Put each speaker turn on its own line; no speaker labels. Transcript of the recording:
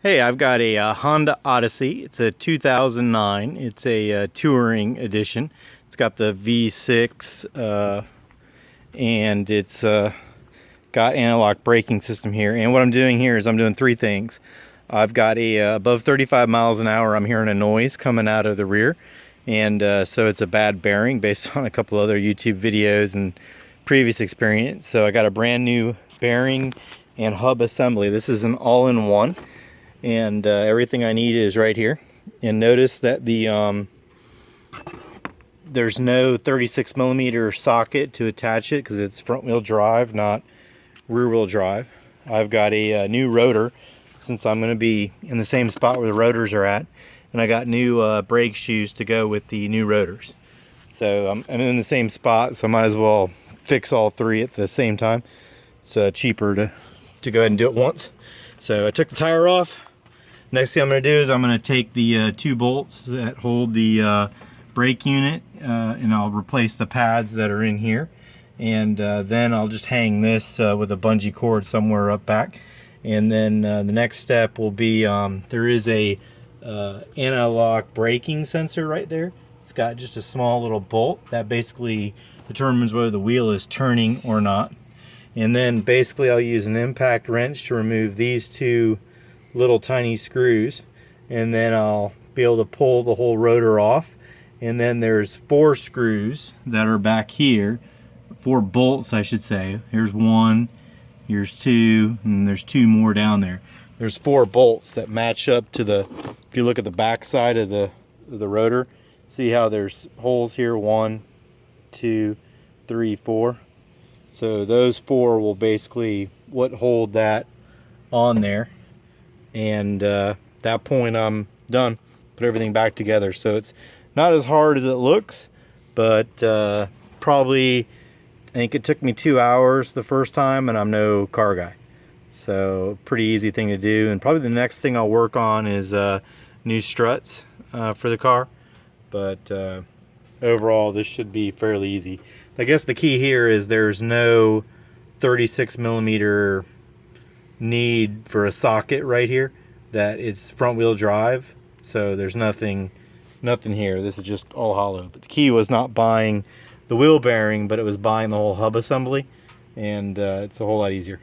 Hey, I've got a Honda Odyssey. It's a 2009. It's a touring edition. It's got the V6 and it's got analog braking system here. And what I'm doing here is I'm doing three things. I've got a above 35 miles an hour, I'm hearing a noise coming out of the rear. And so it's a bad bearing based on a couple other YouTube videos and previous experience. So I got a brand new bearing and hub assembly. This is an all-in-one. And everything I need is right here. And notice that the there's no 36 millimeter socket to attach it because it's front wheel drive, not rear wheel drive. I've got a new rotor since I'm going to be in the same spot where the rotors are at, and I got new brake shoes to go with the new rotors. So I'm in the same spot, so I might as well fix all three at the same time. It's cheaper to go ahead and do it once. So I took the tire off. Next thing I'm going to do is I'm going to take the two bolts that hold the brake unit and I'll replace the pads that are in here. And then I'll just hang this with a bungee cord somewhere up back. And then the next step will be, there is a analog braking sensor right there. It's got just a small little bolt that basically determines whether the wheel is turning or not. And then basically I'll use an impact wrench to remove these two little tiny screws, and then I'll be able to pull the whole rotor off. And then there's four screws that are back here, four bolts I should say. Here's one, here's two, and there's two more down there. There's four bolts that match up to the, if you look at the back side of the rotor, see how there's holes here, 1, 2, 3, 4. So those four will basically what hold that on there. And that point I'm done, put everything back together. So it's not as hard as it looks, but probably, I think it took me 2 hours the first time, and I'm no car guy, so pretty easy thing to do. And probably the next thing I'll work on is new struts for the car, but overall this should be fairly easy. I guess the key here is there's no 36 millimeter need for a socket right here, that it's front wheel drive, so there's nothing here. This is just all hollow. But the key was not buying the wheel bearing, but it was buying the whole hub assembly, and it's a whole lot easier.